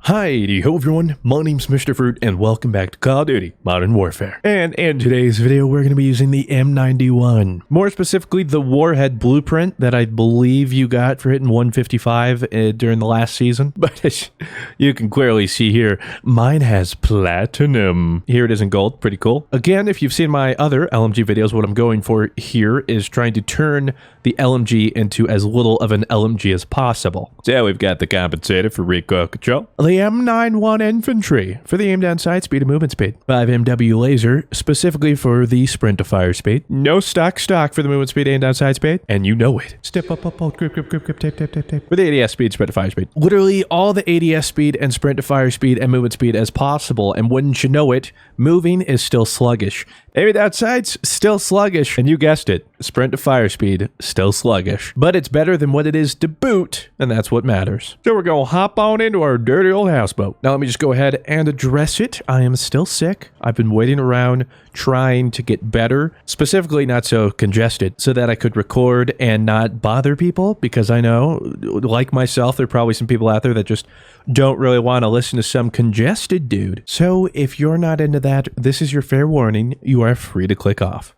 Hi-ho everyone, my name's Mr. Fruit and welcome back to Call of Duty Modern Warfare. And in today's video we're going to be using the M91. More specifically the Warhead blueprint that I believe you got for hitting 155 during the last season. But as you can clearly see here, mine has platinum. Here it is in gold, pretty cool. Again, if you've seen my other LMG videos, what I'm going for here is trying to turn the LMG into as little of an LMG as possible. So we've got the compensator for recoil control. The M91 infantry for the aim down sight speed and movement speed. 5 MW laser specifically for the sprint to fire speed. No stock for the movement speed, aim down sight speed. And you know it. Step up, grip, tape. For the ADS speed, sprint to fire speed. Literally all the ADS speed and sprint to fire speed and movement speed as possible. And wouldn't you know it, moving is still sluggish. Aim down sight's still sluggish. And you guessed it, sprint to fire speed, still sluggish. But it's better than what it is to boot, and that's what matters. So we're gonna hop on into our dirty old houseboat. Now let me just go ahead and address it. I am still sick. I've been waiting around trying to get better, specifically not so congested, so that I could record and not bother people, because I know, like myself, there are probably some people out there that just don't really want to listen to some congested dude. So if you're not into that, this is your fair warning. You are free to click off.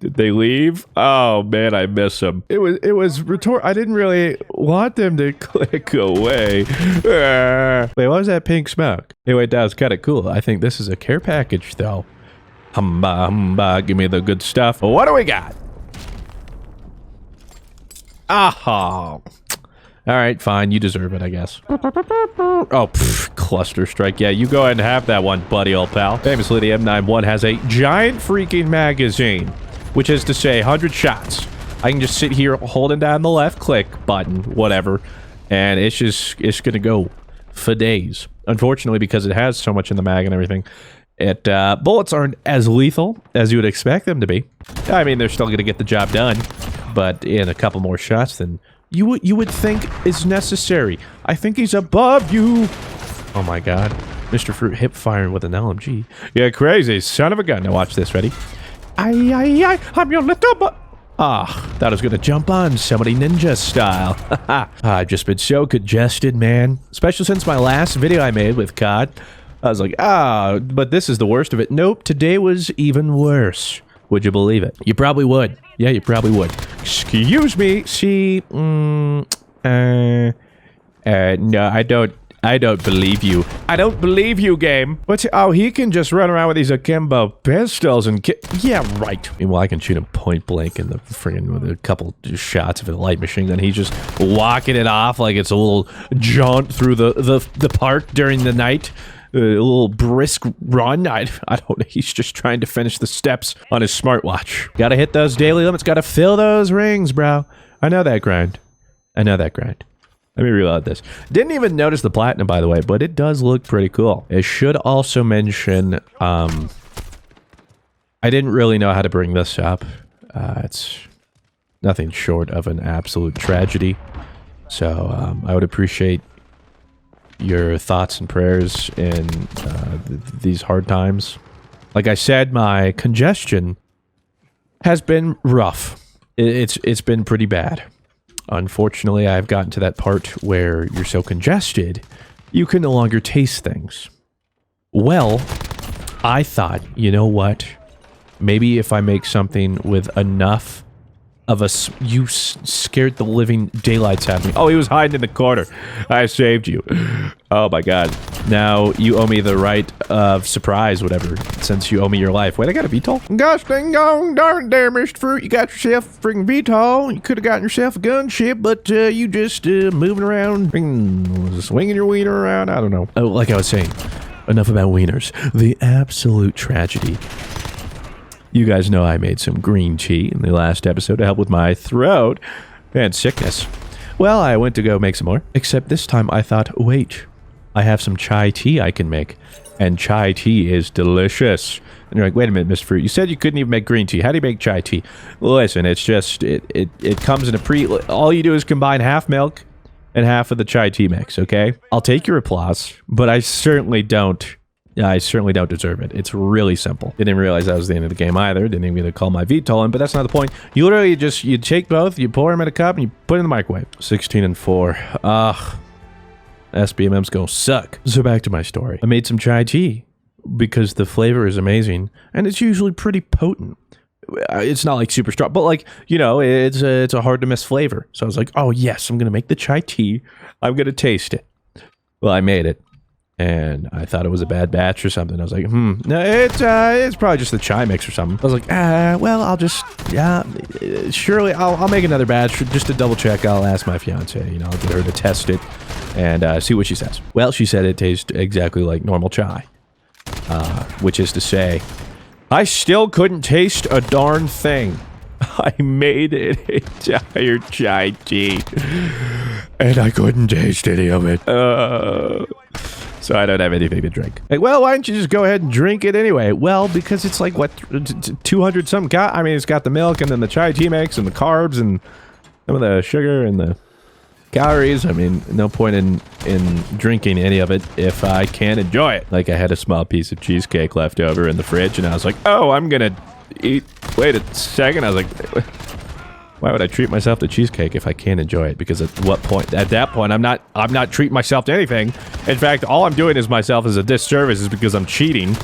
Did they leave? Oh man, I miss them. It was I didn't really want them to click away. Wait, what was that pink smoke? Hey, wait, that was kind of cool. I think this is a care package though. Humba, give me the good stuff. What do we got? Ah, all right, fine. You deserve it, I guess. Oh, cluster strike. Yeah, you go ahead and have that one, buddy, old pal. Famously, the M91 has a giant freaking magazine, which is to say 100 shots. I can just sit here holding down the left click button, whatever, and it's going to go for days. Unfortunately, because it has so much in the mag and everything, bullets aren't as lethal as you would expect them to be. I mean, they're still going to get the job done, but in a couple more shots than you would think is necessary. I think he's above you. Oh my god. Mr. Fruit hip firing with an LMG. Yeah, crazy son of a gun. Now watch this. Ready? Aye, I'm your little butt. Thought I was gonna jump on somebody ninja style. I've just been so congested, man. Especially since my last video I made with COD. I was like, but this is the worst of it. Nope, today was even worse. Would you believe it? You probably would. Yeah, you probably would. Excuse me. See, no, I don't believe you. I don't believe you, game. What's, oh, he can just run around with these akimbo pistols and yeah, right. Meanwhile, I can shoot him point blank in the friggin' with a couple shots of a light machine gun. He's just walking it off like it's a little jaunt through the park during the night. A little brisk run. I don't know. He's just trying to finish the steps on his smartwatch. Gotta hit those daily limits. Gotta fill those rings, bro. I know that grind. Let me reload this. Didn't even notice the platinum, by the way, but it does look pretty cool. It should also mention, I didn't really know how to bring this up. It's nothing short of an absolute tragedy. So, I would appreciate your thoughts and prayers in these hard times. Like I said, my congestion has been rough. It's been pretty bad. Unfortunately, I've gotten to that part where you're so congested, you can no longer taste things. Well, I thought, you know what? Maybe if I make something with enough of a... You scared the living daylights out of me. Oh, he was hiding in the corner. I saved you. Oh my god. Now you owe me the right of surprise, whatever, since you owe me your life. Wait, I got a VTOL? Gosh dang gone, darn there, Mr. Fruit. You got yourself a freaking VTOL. You could have gotten yourself a gunship, but you just moving around, swinging your wiener around. I don't know. Oh, like I was saying, enough about wieners. The absolute tragedy. You guys know I made some green tea in the last episode to help with my throat and sickness. Well, I went to go make some more, except this time I thought, wait, I have some chai tea I can make, and chai tea is delicious. And you're like, wait a minute, Mr. Fruit, you said you couldn't even make green tea. How do you make chai tea? Listen, it's just, it comes in a all you do is combine half milk and half of the chai tea mix, okay? I'll take your applause, but I certainly don't deserve it. It's really simple. Didn't realize that was the end of the game either. Didn't even call my VTOL in, but that's not the point. You literally just, you take both, you pour them in a cup, and you put it in the microwave. 16 and 4. SBMM's gonna suck. So back to my story. I made some chai tea because the flavor is amazing and it's usually pretty potent. It's not like super strong, but like, you know, it's a hard to miss flavor. So I was like, oh yes, I'm gonna make the chai tea. I'm gonna taste it. Well, I made it, and I thought it was a bad batch or something. I was like, no, it's probably just the chai mix or something. I was like, well, I'll just, surely I'll make another batch just to double check. I'll ask my fiance, you know, I'll get her to test it and see what she says. Well, she said it tastes exactly like normal chai, which is to say, I still couldn't taste a darn thing. I made an entire chai tea, and I couldn't taste any of it. So I don't have anything to drink. Like, well, why don't you just go ahead and drink it anyway? Well, because it's like, what, 200 something I mean, it's got the milk and then the chai tea mix and the carbs and some of the sugar and the calories. I mean, no point in drinking any of it if I can't enjoy it. Like, I had a small piece of cheesecake left over in the fridge, and I was like, oh, I'm gonna eat. Wait a second. I was like, why would I treat myself to cheesecake if I can't enjoy it? Because at what point? At that point, I'm not treating myself to anything. In fact, all I'm doing is myself as a disservice is because I'm cheating,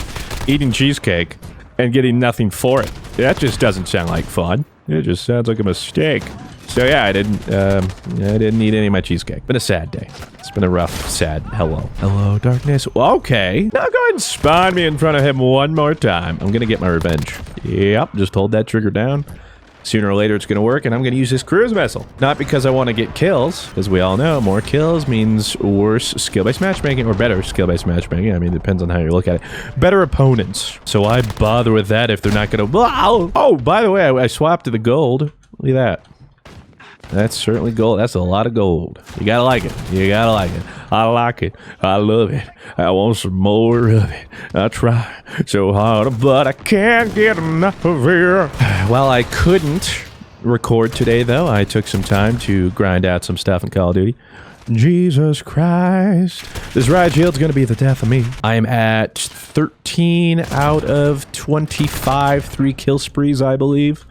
eating cheesecake, and getting nothing for it. That just doesn't sound like fun. It just sounds like a mistake. So yeah, I didn't eat any of my cheesecake. Been a sad day. It's been a rough, sad hello darkness. Okay, now go ahead and spawn me in front of him one more time. I'm gonna get my revenge. Yep, just hold that trigger down. Sooner or later it's gonna work, and I'm gonna use this cruise missile. Not because I want to get kills, because we all know more kills means worse skill-based matchmaking, or better skill-based matchmaking. I mean, it depends on how you look at it. Better opponents. So why bother with that if they're not gonna... Oh, by the way, I swapped to the gold. Look at that. That's certainly gold. That's a lot of gold. You gotta like it. You gotta like it. I like it. I love it. I want some more of it. I try so hard, but I can't get enough of it. Well, I couldn't record today, though. I took some time to grind out some stuff in Call of Duty. Jesus Christ. This riot shield's gonna be the death of me. I am at 13 out of 25 3-kill sprees, I believe.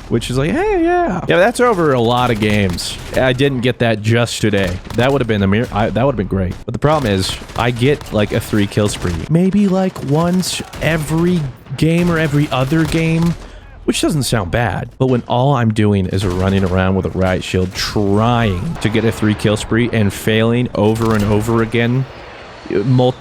Which is like, hey, yeah, that's over a lot of games. I didn't get that just today. That would have been that would have been great. But the problem is, I get like a 3-kill spree, maybe like once every game or every other game, which doesn't sound bad. But when all I'm doing is running around with a riot shield, trying to get a 3-kill spree and failing over and over again,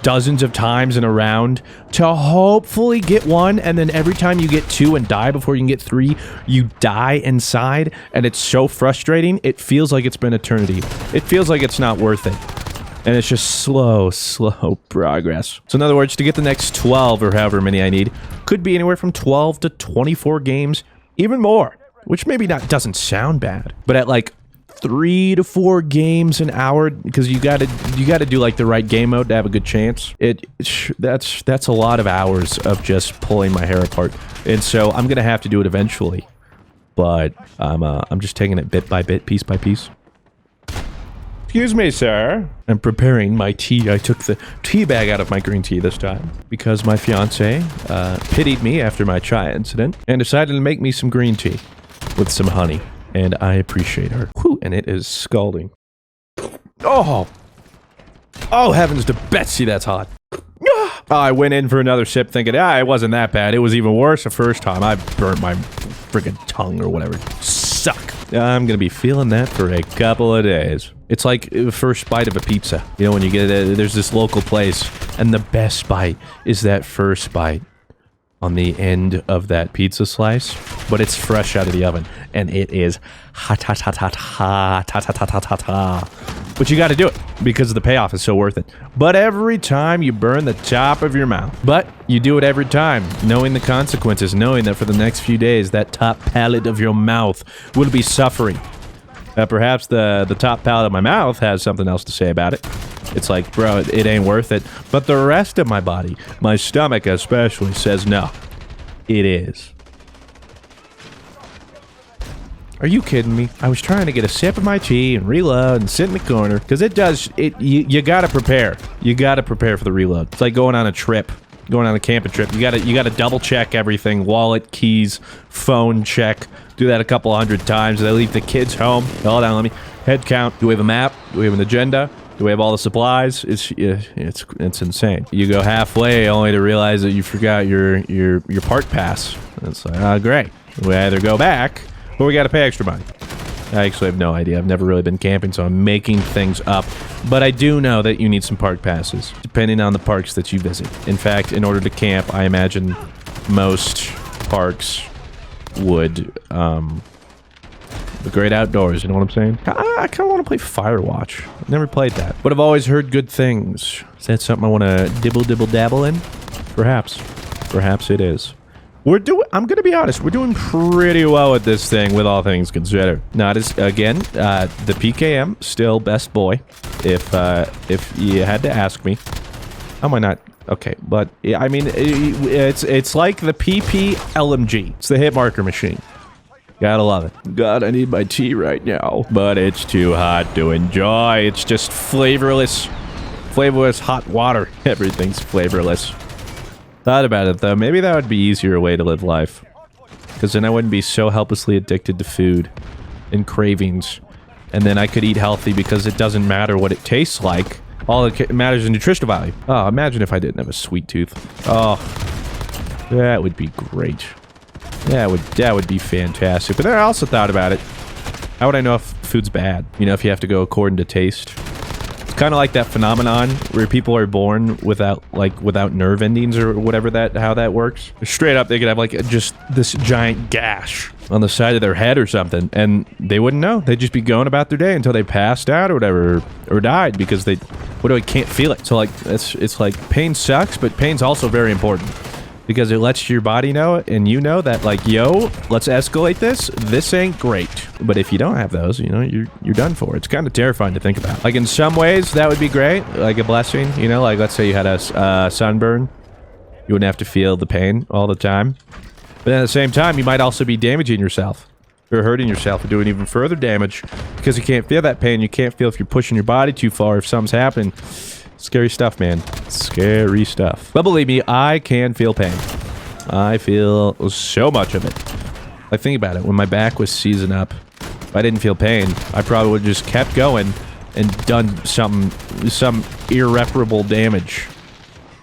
dozens of times in a round to hopefully get one, and then every time you get 2 and die before you can get 3, you die inside, and it's so frustrating. It feels like it's been eternity. It feels like it's not worth it. And it's just slow progress. So in other words, to get the next 12 or however many I need, could be anywhere from 12 to 24 games, even more, which maybe doesn't sound bad, but at like 3 to 4 games an hour, because you gotta do like the right game mode to have a good chance. That's a lot of hours of just pulling my hair apart, and so I'm gonna have to do it eventually. But I'm just taking it bit by bit, piece by piece. Excuse me, sir. I'm preparing my tea. I took the tea bag out of my green tea this time because my fiance pitied me after my chai incident and decided to make me some green tea with some honey. And I appreciate her. Whew, and it is scalding. Oh! Oh, heavens to Betsy, that's hot. I went in for another sip thinking, it wasn't that bad. It was even worse the first time. I burnt my friggin' tongue or whatever. Suck. I'm gonna be feeling that for a couple of days. It's like the first bite of a pizza. You know, when you get it, there's this local place, and the best bite is that first bite on the end of that pizza slice, but it's fresh out of the oven, and it is hot. But you gotta do it, because the payoff is so worth it. But every time you burn the top of your mouth. But you do it every time, knowing the consequences, knowing that for the next few days, that top palate of your mouth will be suffering. Perhaps the top palate of my mouth has something else to say about it. It's like, bro, it ain't worth it. But the rest of my body, my stomach especially, says no. It is. Are you kidding me? I was trying to get a sip of my tea and reload and sit in the corner. Because you gotta prepare. You gotta prepare for the reload. It's like going on a trip. Going on a camping trip. You gotta double check everything. Wallet, keys, phone check. Do that a couple 100 times. I leave the kids home. Hold on, let me head count. Do we have a map? Do we have an agenda? Do we have all the supplies? It's insane. You go halfway only to realize that you forgot your park pass. It's like, great. We either go back or we got to pay extra money. I actually have no idea. I've never really been camping, so I'm making things up. But I do know that you need some park passes, depending on the parks that you visit. In fact, in order to camp, I imagine most parks would, the great outdoors, you know what I'm saying? I kind of want to play Firewatch. I've never played that, but I've always heard good things. Is that something I want to dibble-dabble in? Perhaps. Perhaps it is. I'm gonna be honest, we're doing pretty well with this thing, with all things considered. Not as, again, the PKM, still best boy, if you had to ask me. How am I not? Okay, but, yeah, I mean, it's like the PP LMG. It's the hit marker machine. Gotta love it. God, I need my tea right now. But it's too hot to enjoy. It's just flavorless hot water. Everything's flavorless. Thought about it, though. Maybe that would be easier way to live life. Because then I wouldn't be so helplessly addicted to food and cravings. And then I could eat healthy because it doesn't matter what it tastes like. All that matters is nutritional value. Oh, imagine if I didn't have a sweet tooth. Oh, that would be great. That would be fantastic. But then I also thought about it. How would I know if food's bad? You know, if you have to go according to taste. It's kind of like that phenomenon where people are born without nerve endings or whatever how that works. Straight up, they could have like just this giant gash on the side of their head or something, and they wouldn't know. They'd just be going about their day until they passed out or whatever, or died because they can't feel it. So like it's like pain sucks, but pain's also very important. Because it lets your body know, and you know that, like, yo, let's escalate this. This ain't great. But if you don't have those, you know, you're done for. It's kind of terrifying to think about. Like, in some ways, that would be great. Like, a blessing, you know? Like, let's say you had a sunburn. You wouldn't have to feel the pain all the time. But at the same time, you might also be damaging yourself. Or hurting yourself or doing even further damage. Because you can't feel that pain. You can't feel if you're pushing your body too far, if something's happening. Scary stuff, man. Scary stuff. But believe me, I can feel pain. I feel so much of it. Like, think about it. When my back was seizing up, if I didn't feel pain, I probably would have just kept going and done some irreparable damage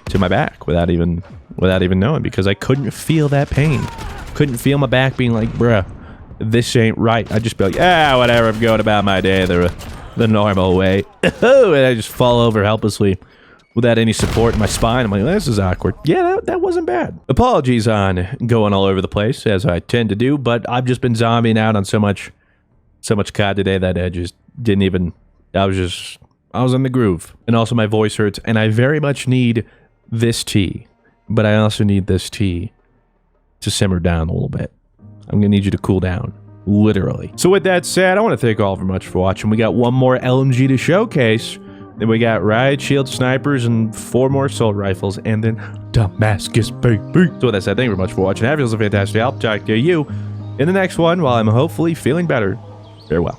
to my back without even knowing, because I couldn't feel that pain. Couldn't feel my back being like, bruh, this ain't right. I'd just be like, yeah, whatever, I'm going about my day the normal way. And I just fall over helplessly without any support in my spine. I'm like, this is awkward. Yeah, that wasn't bad. Apologies on going all over the place, as I tend to do, but I've just been zombieing out on so much COD today that I just didn't even... I was in the groove. And also my voice hurts, and I very much need this tea. But I also need this tea to simmer down a little bit. I'm gonna need you to cool down. Literally. So with that said, I want to thank all very much for watching. We got one more LMG to showcase. Then we got riot shield snipers and 4 more assault rifles. And then Damascus, baby. So with that said, thank you very much for watching. Have yourselves a fantastic day. I'll talk to you in the next one while I'm hopefully feeling better. Farewell.